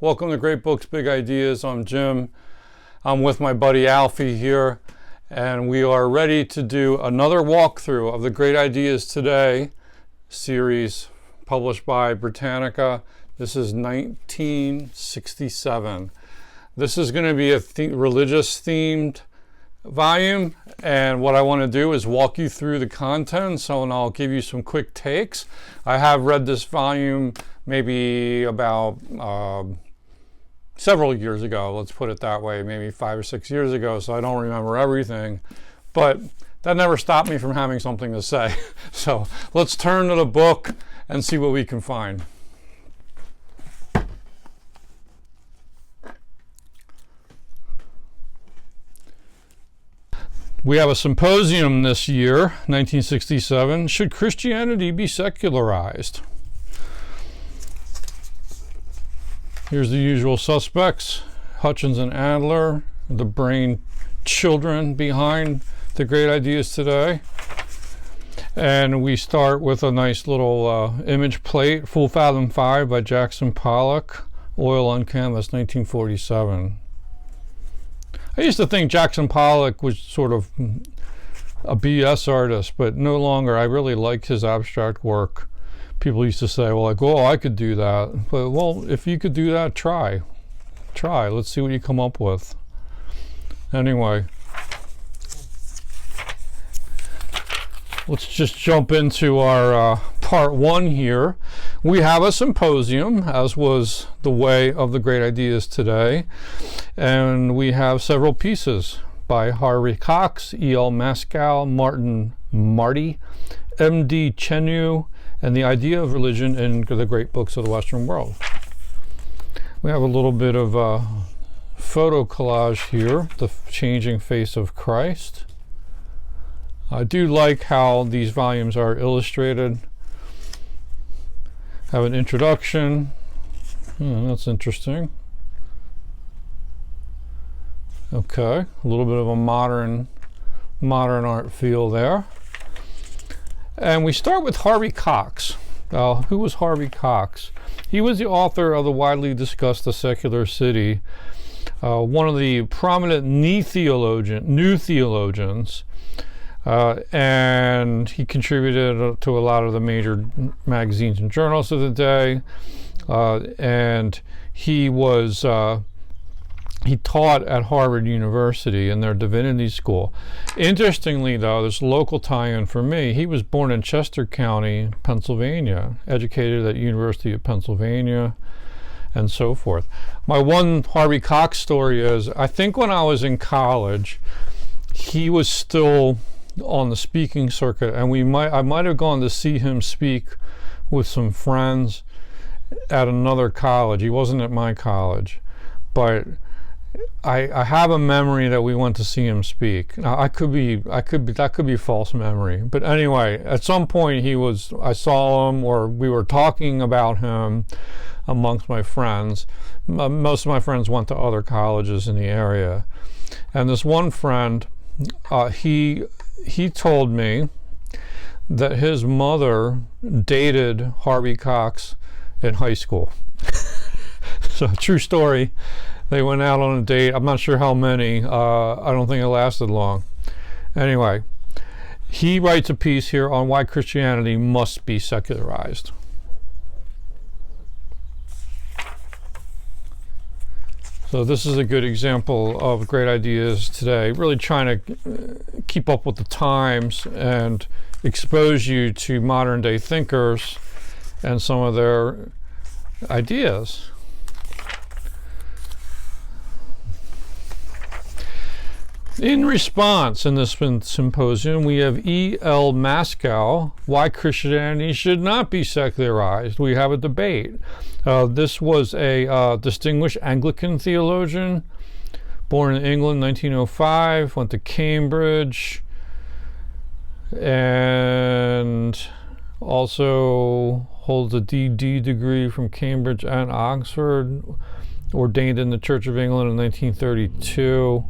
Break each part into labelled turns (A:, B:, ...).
A: Welcome to Great Books, Big Ideas. I'm Jim. I'm with my buddy Alfie here, and we are ready to do another walkthrough of the Great Ideas Today series published by Britannica. This is 1967. This is going to be a religious themed volume, and what I want to do is walk you through the contents, and I'll give you some quick takes. I have read this volume maybe about several years ago, let's put it that way, maybe 5 or 6 years ago, so I don't remember everything, but that never stopped me from having something to say. So let's turn to the book and see what we can find. We have a symposium this year, 1967. Should Christianity be secularized? Here's the usual suspects, Hutchins and Adler, the brain children behind the Great Ideas Today. And we start with a nice little image plate, Full Fathom 5 by Jackson Pollock, oil on canvas, 1947. I used to think Jackson Pollock was sort of a BS artist, but no longer. I really like his abstract work. People used to say, well, like, oh, I could do that. But, well, if you could do that, try. Let's see what you come up with. Anyway, let's just jump into our part one here. We have a symposium, as was the way of the Great Ideas Today. And we have several pieces by Harvey Cox, E.L. Mascall, Marty, M.D. Chenu, and the idea of religion in the great books of the Western world. We have a little bit of a photo collage here, the changing face of Christ. I do like how these volumes are illustrated. Have an introduction. That's interesting. Okay, a little bit of a modern art feel there. And we start with Harvey Cox. Who was Harvey Cox? He was the author of the widely discussed The Secular City, one of the prominent new theologians, and he contributed to a lot of the major magazines and journals of the day, and he taught at Harvard University in their divinity school. Interestingly, though, this local tie-in for me, he was born in Chester County, Pennsylvania, educated at University of Pennsylvania, and so forth. My one Harvey Cox story is, I think when I was in college, he was still on the speaking circuit, and I might have gone to see him speak with some friends at another college. He wasn't at my college, but I have a memory that we went to see him speak. Now, that could be false memory. But anyway, at some point I saw him, or we were talking about him amongst my friends. Most of my friends went to other colleges in the area. And this one friend, he told me that his mother dated Harvey Cox in high school. So, true story. They went out on a date. I'm not sure how many. I don't think it lasted long. Anyway, he writes a piece here on why Christianity must be secularized. So this is a good example of Great Ideas Today, really trying to keep up with the times and expose you to modern day thinkers and some of their ideas. In response, in this symposium, we have E.L. Mascall, why Christianity should not be secularized. We have a debate. This was a distinguished Anglican theologian, born in England, 1905, went to Cambridge, and also holds a D.D. degree from Cambridge and Oxford, ordained in the Church of England in 1932.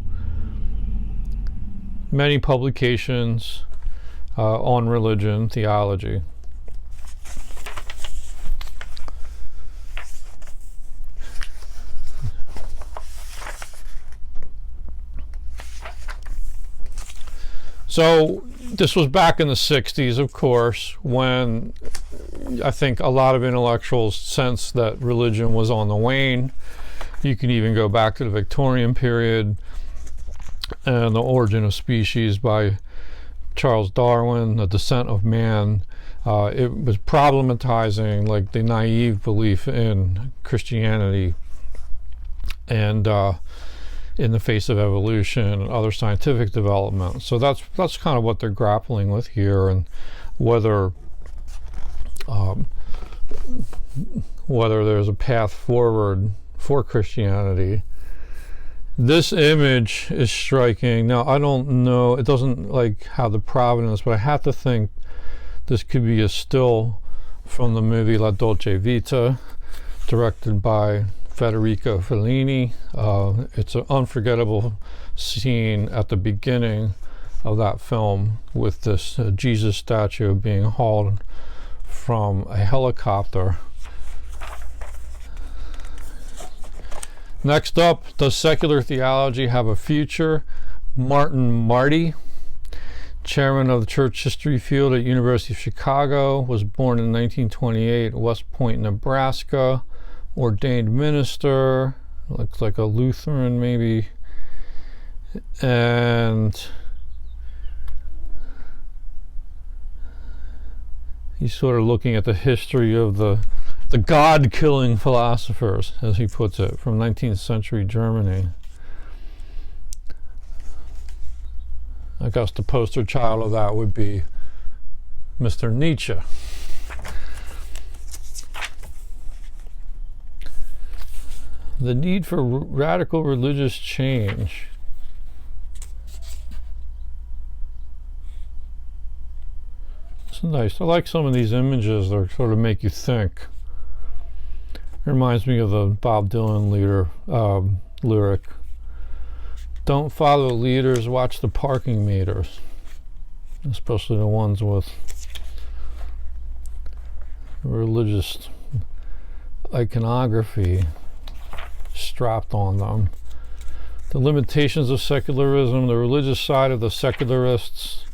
A: Many publications on religion, theology. So this was back in the 60s, of course, when I think a lot of intellectuals sensed that religion was on the wane. You can even go back to the Victorian period and The Origin of Species by Charles Darwin, The Descent of Man. It was problematizing like the naive belief in Christianity and in the face of evolution and other scientific development. So that's kind of what they're grappling with here, and whether there's a path forward for Christianity. This image is striking. Now, I don't know, it doesn't like have the provenance, but I have to think this could be a still from the movie La Dolce Vita, directed by Federico Fellini. It's an unforgettable scene at the beginning of that film with this Jesus statue being hauled from a helicopter. Next up, does secular theology have a future? Marty, chairman of the church history field at University of Chicago, was born in 1928 at West Point, Nebraska, ordained minister, looks like a Lutheran maybe, and he's sort of looking at the history of the God-killing philosophers, as he puts it, from 19th century Germany. I guess the poster child of that would be Mr. Nietzsche. The need for radical religious change. It's nice. I like some of these images that sort of make you think. It reminds me of the Bob Dylan lyric. Don't follow leaders, watch the parking meters. Especially the ones with religious iconography strapped on them. The limitations of secularism, the religious side of the secularists.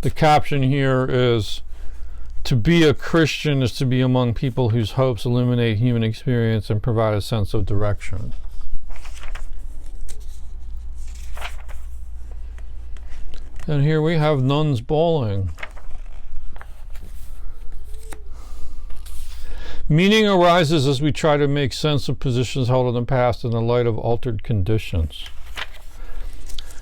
A: The caption here is, to be a Christian is to be among people whose hopes illuminate human experience and provide a sense of direction. And here we have nuns bowling. Meaning arises as we try to make sense of positions held in the past in the light of altered conditions.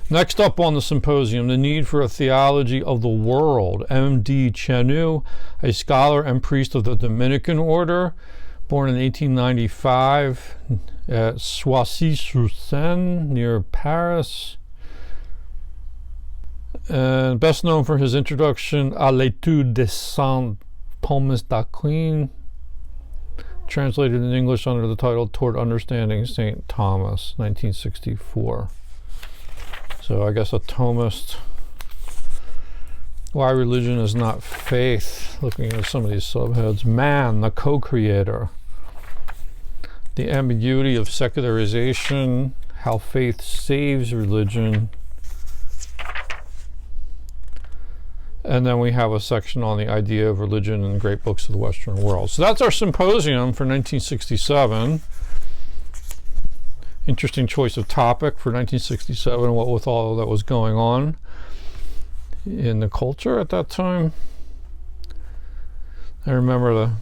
A: Next up on the symposium, the need for a theology of the world. M.D. Chenu, a scholar and priest of the Dominican order, born in 1895 at Soissy-sur-Seine near Paris, and best known for his introduction à l'étude de Saint Thomas d'Aquin, translated in English under the title Toward Understanding St. Thomas, 1964. So I guess a Thomist. Why religion is not faith. Looking at some of these subheads. Man, the co-creator. The ambiguity of secularization. How faith saves religion. And then we have a section on the idea of religion in the great books of the Western world. So that's our symposium for 1967. Interesting choice of topic for 1967, what with all that was going on in the culture at that time. I remember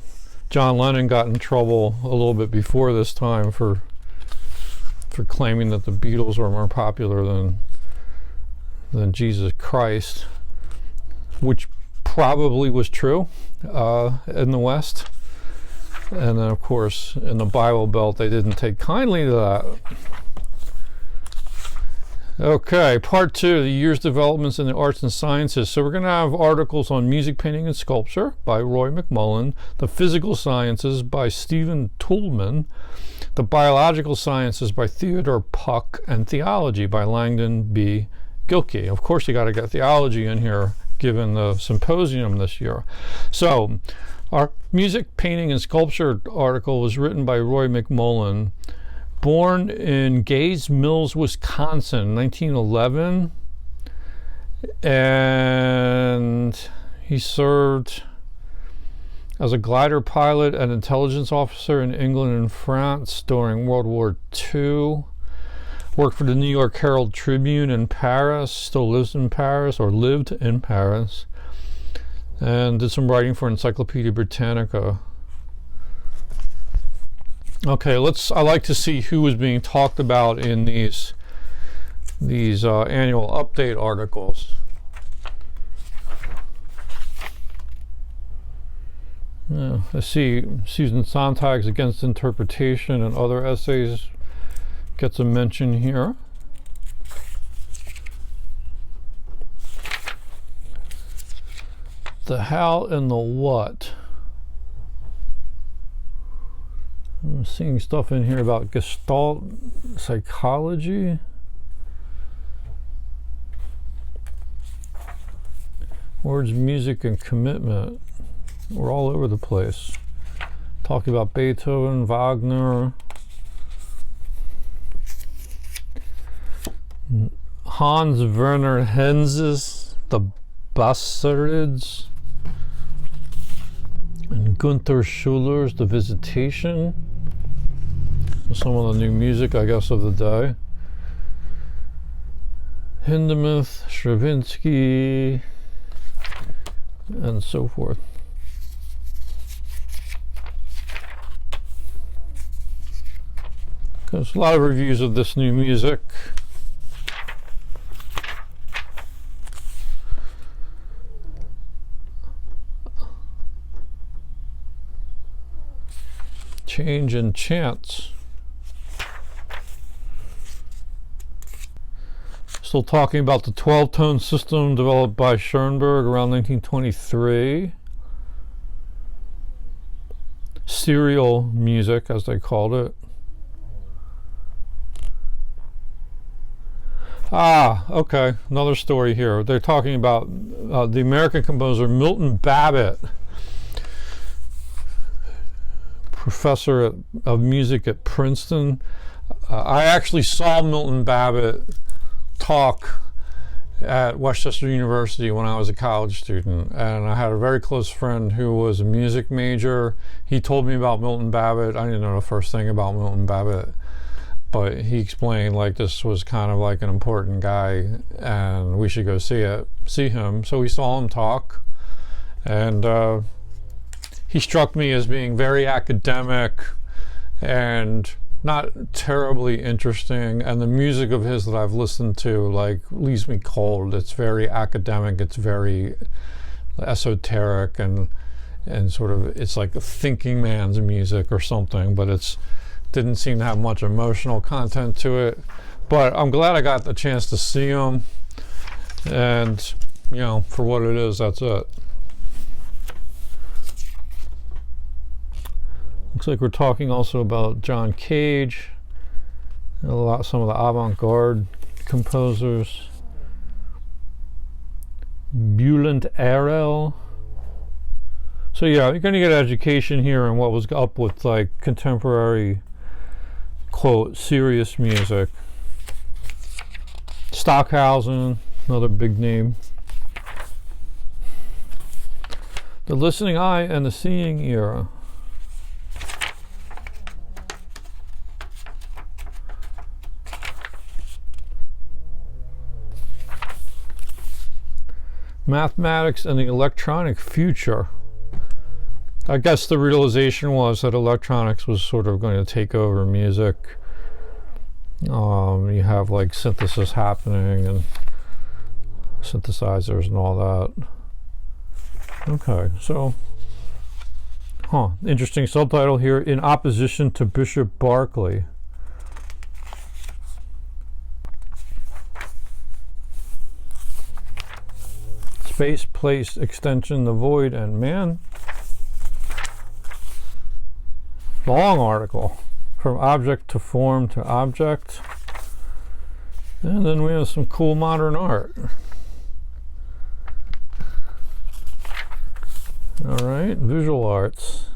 A: John Lennon got in trouble a little bit before this time for claiming that the Beatles were more popular than Jesus Christ, which probably was true in the West. And then, of course, in the Bible Belt, they didn't take kindly to that. Okay, part 2, the year's developments in the arts and sciences. So we're going to have articles on music, painting, and sculpture by Roy Mcmullen, the physical sciences by Stephen Toulmin, the biological sciences by Theodore Puck, and theology by Langdon B. Gilkey. Of course, you got to get theology in here, given the symposium this year. So, our music, painting, and sculpture article was written by Roy Mcmullen born in Gays Mills, Wisconsin, 1911. And he served as a glider pilot and intelligence officer in England and France during World War II. Worked for the New York Herald Tribune in Paris, still lives in Paris, or lived in Paris, and did some writing for Encyclopedia Britannica. Okay, I like to see who was being talked about in these annual update articles. Yeah, I see Susan Sontag's Against Interpretation and other essays gets a mention here. The how and the what. I'm seeing stuff in here about Gestalt psychology. Words, music, and commitment. We're all over the place. Talking about Beethoven, Wagner, Hans Werner Henze's The Bassarids, and Gunther Schuller's The Visitation. Some of the new music, I guess, of the day. Hindemith, Stravinsky, and so forth. There's a lot of reviews of this new music. Change and Chance. Still talking about the 12-tone system developed by Schoenberg around 1923. Serial music, as they called it. Okay, another story here. They're talking about the American composer Milton Babbitt, professor of music at Princeton. I actually saw Milton Babbitt talk at Westchester University when I was a college student, and I had a very close friend who was a music major. He told me about Milton Babbitt. I didn't know the first thing about Milton Babbitt, but he explained like this was kind of like an important guy and we should go see him. So we saw him talk, and he struck me as being very academic and not terribly interesting, and the music of his that I've listened to like leaves me cold. It's very academic, it's very esoteric, and sort of it's like a thinking man's music or something, but it's didn't seem to have much emotional content to it. But I'm glad I got the chance to see him, and you know, for what it is, that's it. Looks like we're talking also about John Cage, some of the avant-garde composers. Bülent Erel. So yeah, you're going to get education here on what was up with like contemporary, quote, serious music. Stockhausen, another big name. The listening eye and the seeing ear. Mathematics and the electronic future. I guess the realization was that electronics was sort of going to take over music. You have like synthesis happening and synthesizers and all that. Okay, so interesting subtitle here. In opposition to Bishop Berkeley. Space, place, extension, the void, and man. Long article. From object to form to object. And then we have some cool modern art. All right, visual arts.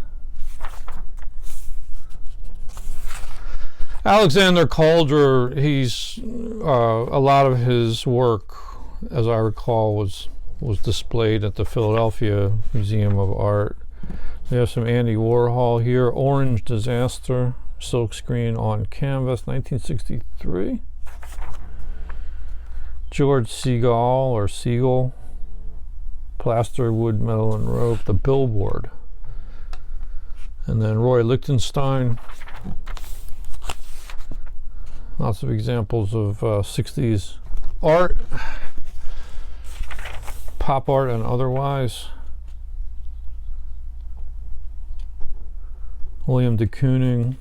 A: Alexander Calder, he's a lot of his work, as I recall, was displayed at the Philadelphia Museum of Art. We have some Andy Warhol here. Orange Disaster, silkscreen on canvas, 1963. George Segal, or Siegel, plaster, wood, metal, and rope. The Billboard. And then Roy Lichtenstein. Lots of examples of 60s art, pop art and otherwise. William de Kooning.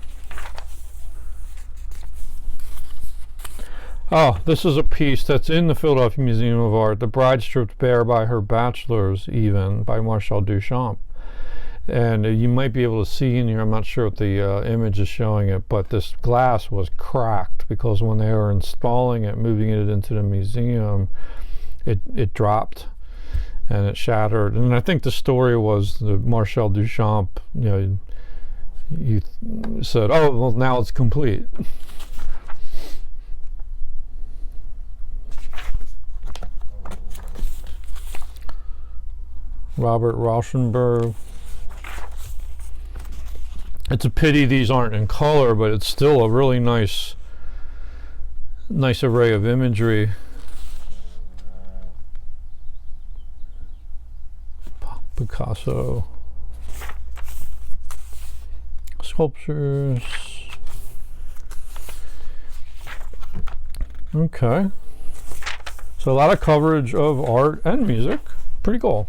A: Oh, this is a piece that's in the Philadelphia Museum of Art, The Bride Stripped Bare by Her Bachelors, even, by Marcel Duchamp. And you might be able to see in here, I'm not sure if the image is showing it, but this glass was cracked because when they were installing it, moving it into the museum, it dropped and it shattered. And I think the story was that Marcel Duchamp, you said, oh, well, now it's complete. Robert Rauschenberg. It's a pity these aren't in color, but it's still a really nice array of imagery. Picasso. Sculptures. Okay. So a lot of coverage of art and music. Pretty cool.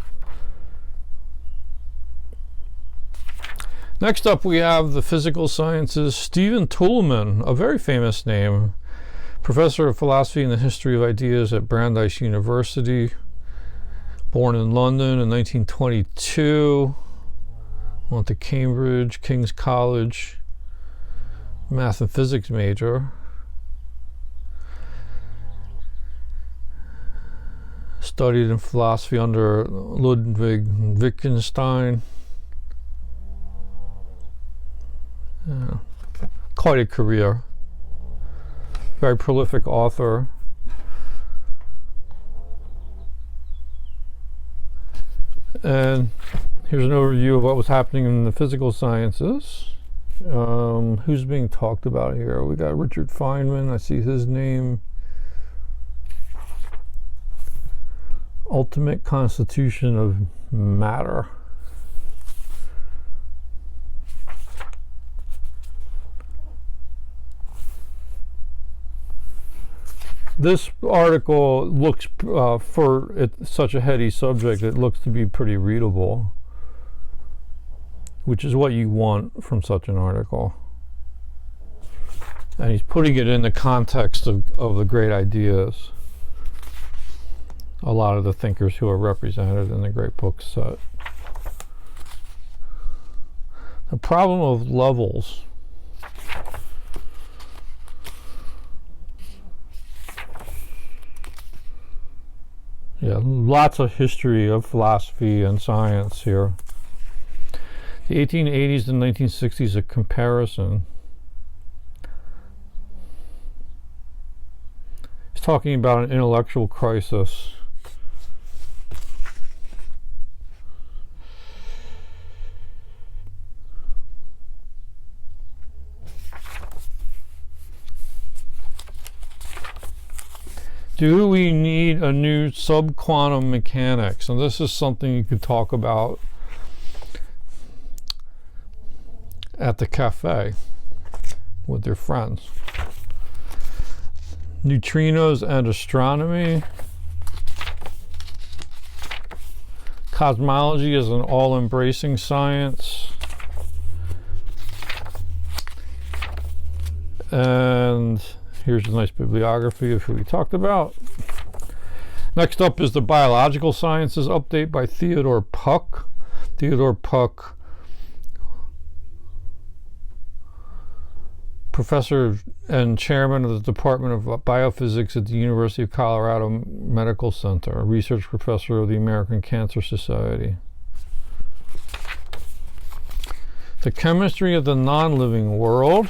A: Next up, we have the physical sciences. Stephen Toulmin, a very famous name, professor of philosophy and the history of ideas at Brandeis University, born in London in 1922, went to Cambridge, King's College, math and physics major. Studied in philosophy under Ludwig Wittgenstein. Quite a career. Very prolific author. And here's an overview of what was happening in the physical sciences. Who's being talked about here? We got Richard Feynman. I see his name. Ultimate Constitution of Matter. This article looks, for such a heady subject, it looks to be pretty readable, which is what you want from such an article. And he's putting it in the context of the great ideas. A lot of the thinkers who are represented in the great book set. The problem of levels. Yeah, lots of history of philosophy and science here. The 1880s and 1960s, a comparison. He's talking about an intellectual crisis. Do we need a new subquantum mechanics? And this is something you could talk about at the cafe with your friends. Neutrinos and astronomy. Cosmology is an all-embracing science. And here's a nice bibliography of who we talked about. Next up is the biological sciences update by Theodore Puck. Theodore Puck, professor and chairman of the Department of Biophysics at the University of Colorado Medical Center, a research professor of the American Cancer Society. The chemistry of the non-living world.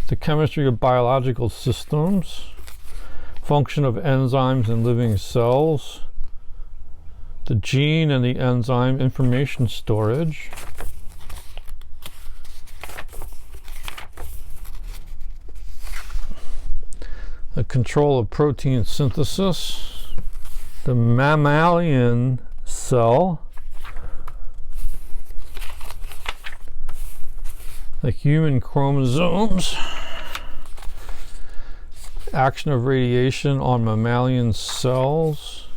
A: the chemistry of biological systems, function of enzymes in living cells, the gene and the enzyme information storage, the control of protein synthesis, the mammalian cell, the human chromosomes, action of radiation on mammalian cells,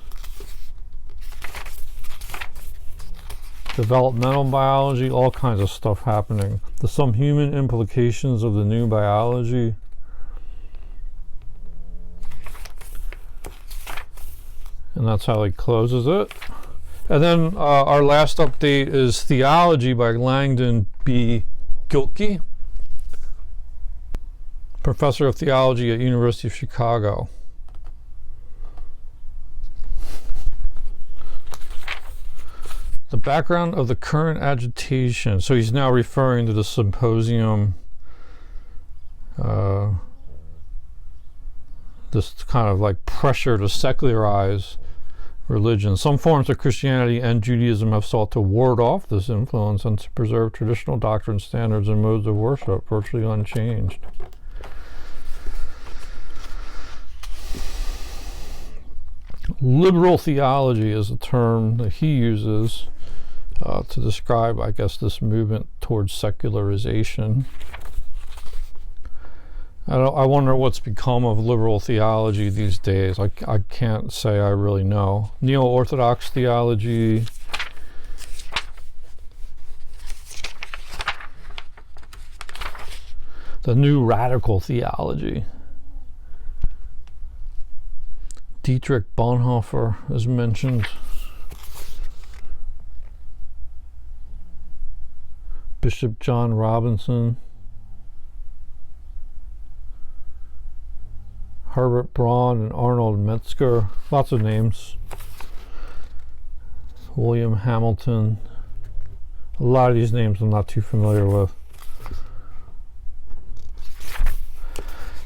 A: developmental biology, all kinds of stuff happening. Some human implications of the new biology. And that's how he closes it. And then our last update is Theology by Langdon B. Gilkey, professor of theology at University of Chicago. The background of the current agitation. So he's now referring to the Symposium, this kind of like pressure to secularize religion. Some forms of Christianity and Judaism have sought to ward off this influence and to preserve traditional doctrine, standards, and modes of worship virtually unchanged. Liberal theology is a term that he uses to describe, I guess, this movement towards secularization. I wonder what's become of liberal theology these days. I can't say I really know. Neo-Orthodox theology, the new radical theology. Dietrich Bonhoeffer is mentioned. Bishop John Robinson. Herbert Braun and Arnold Metzger. Lots of names. William Hamilton. A lot of these names I'm not too familiar with.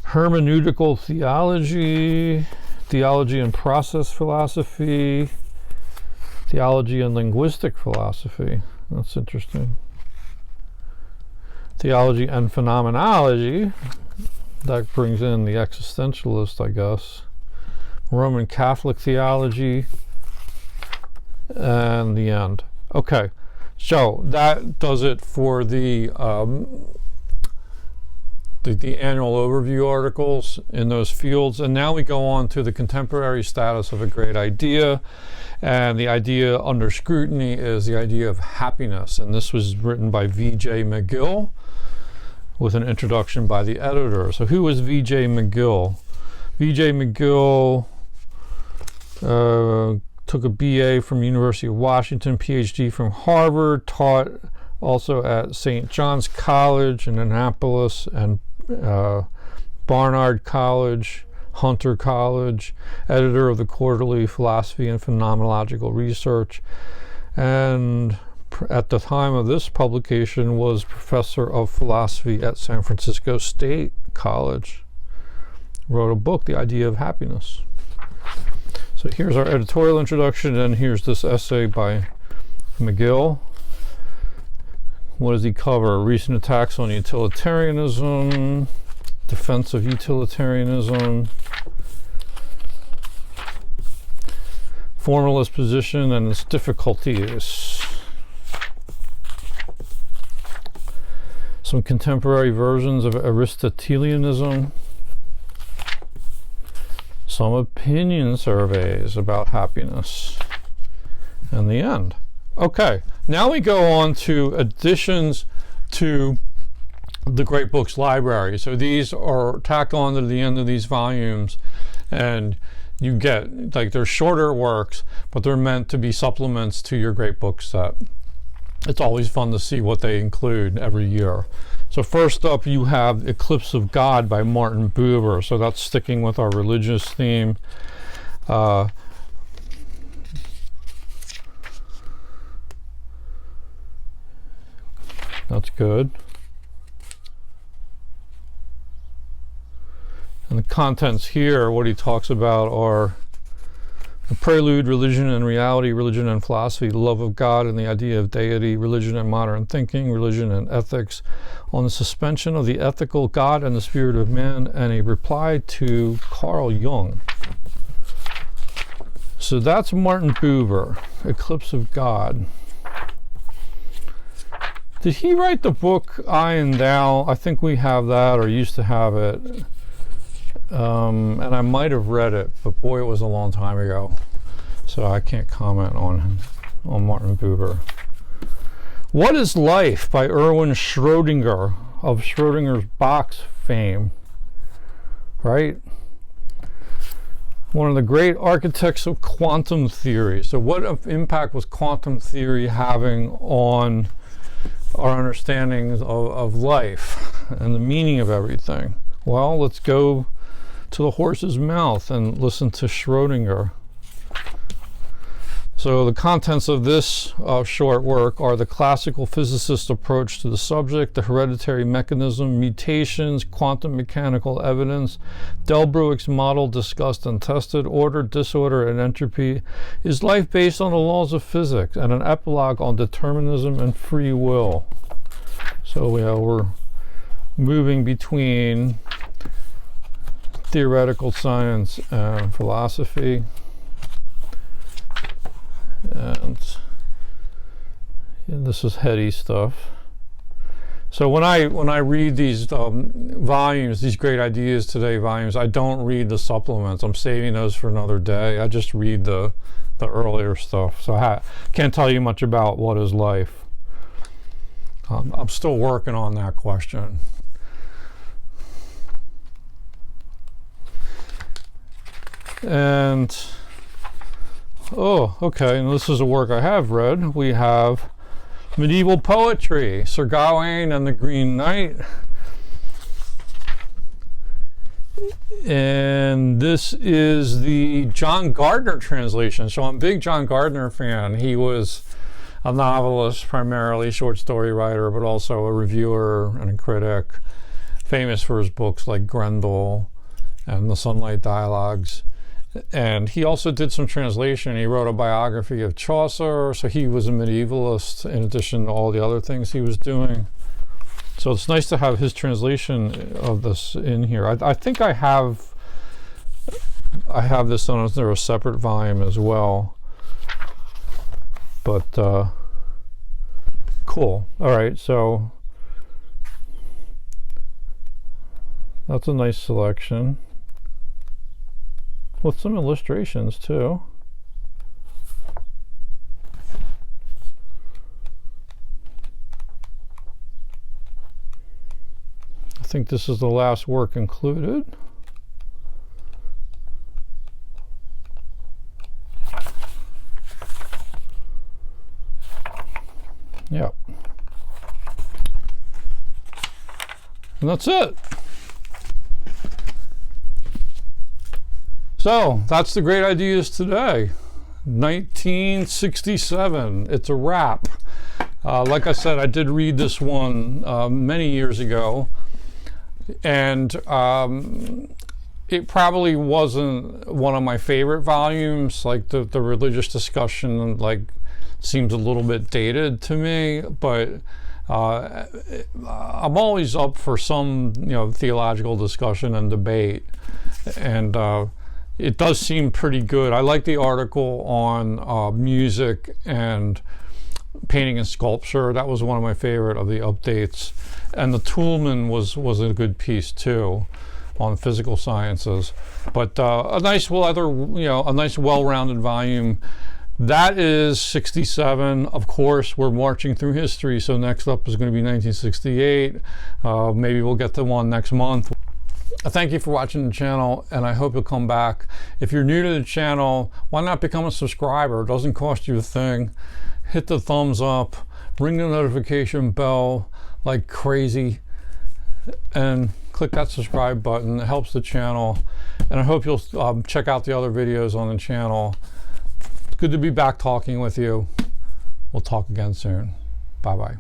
A: Hermeneutical theology. Theology and process philosophy. Theology and linguistic philosophy. That's interesting. Theology and phenomenology. That brings in the existentialist, I guess. Roman Catholic theology. And the end. Okay, so that does it for the annual overview articles in those fields. And now we go on to the contemporary status of a great idea. And the idea under scrutiny is the idea of happiness. And this was written by V.J. Mcgill with an introduction by the editor. So who was V.J. Mcgill? V.J. Mcgill took a BA from University of Washington, PhD from Harvard, taught also at St. John's College in Annapolis and Barnard College, Hunter College, editor of the Quarterly Philosophy and Phenomenological Research, and at the time of this publication was professor of philosophy at San Francisco State College. Wrote a book, The Idea of Happiness. So here's our editorial introduction, and here's this essay by Mcgill. What does he cover? Recent attacks on utilitarianism, defense of utilitarianism, formalist position and its difficulties. Some contemporary versions of Aristotelianism. Some opinion surveys about happiness. And the end. Okay, now we go on to additions to the Great Books Library. So these are tacked on to the end of these volumes, and you get, like, they're shorter works, but they're meant to be supplements to your Great Book set. It's always fun to see what they include every year. So first up, you have Eclipse of God by Martin Buber. So that's sticking with our religious theme. That's good. contents here, what he talks about are the prelude, religion and reality, religion and philosophy, the love of God and the idea of deity, religion and modern thinking, religion and ethics, on the suspension of the ethical God and the spirit of man, and a reply to Carl Jung. So that's Martin Buber, Eclipse of God. Did he write the book I and Thou? I think we have that, or used to have it. And I might have read it, but boy, it was a long time ago. So I can't comment on Martin Buber. What is Life by Erwin Schrödinger, of Schrödinger's box fame, right? One of the great architects of quantum theory. So what impact was quantum theory having on our understandings of life and the meaning of everything? Well, let's go to the horse's mouth and listen to Schrödinger. So the contents of this short work are the classical physicist approach to the subject, the hereditary mechanism, mutations, quantum mechanical evidence, Delbruck's model discussed and tested, order, disorder, and entropy. Is life based on the laws of physics? And an epilogue on determinism and free will. So we're moving between theoretical science and philosophy, and this is heady stuff. So when I read these volumes, these Great Ideas Today volumes, I don't read the supplements. I'm saving those for another day. I just read the earlier stuff. So I can't tell you much about what is life. I'm still working on that question. And okay, and this is a work I have read. We have Medieval Poetry, Sir Gawain and the Green Knight. And this is the John Gardner translation. So I'm a big John Gardner fan. He was a novelist, primarily short story writer, but also a reviewer and a critic, famous for his books like Grendel and the Sunlight Dialogues. And he also did some translation. He wrote a biography of Chaucer, so he was a medievalist in addition to all the other things he was doing. So it's nice to have his translation of this in here. I think I have this on there, a separate volume as well. But cool. All right, so that's a nice selection with some illustrations too. I think this is the last work included. Yep. And that's it. So that's the Great Ideas Today, 1967. It's a wrap. Like I said, I did read this one many years ago, and it probably wasn't one of my favorite volumes. Like the religious discussion, like, seems a little bit dated to me, but I'm always up for some, theological discussion and debate, and it does seem pretty good. I like the article on music and painting and sculpture. That was one of my favorite of the updates. And the Toulmin was a good piece too on physical sciences. But a nice well-rounded volume. That is 67. Of course, we're marching through history, so next up is going to be 1968. Maybe we'll get to one next month. Thank you for watching the channel, and I hope you'll come back. If you're new to the channel, why not become a subscriber? It doesn't cost you a thing. Hit the thumbs up, ring the notification bell like crazy, and click that subscribe button. It helps the channel, and I hope you'll check out the other videos on the channel. It's good to be back talking with you. We'll talk again soon. Bye-bye.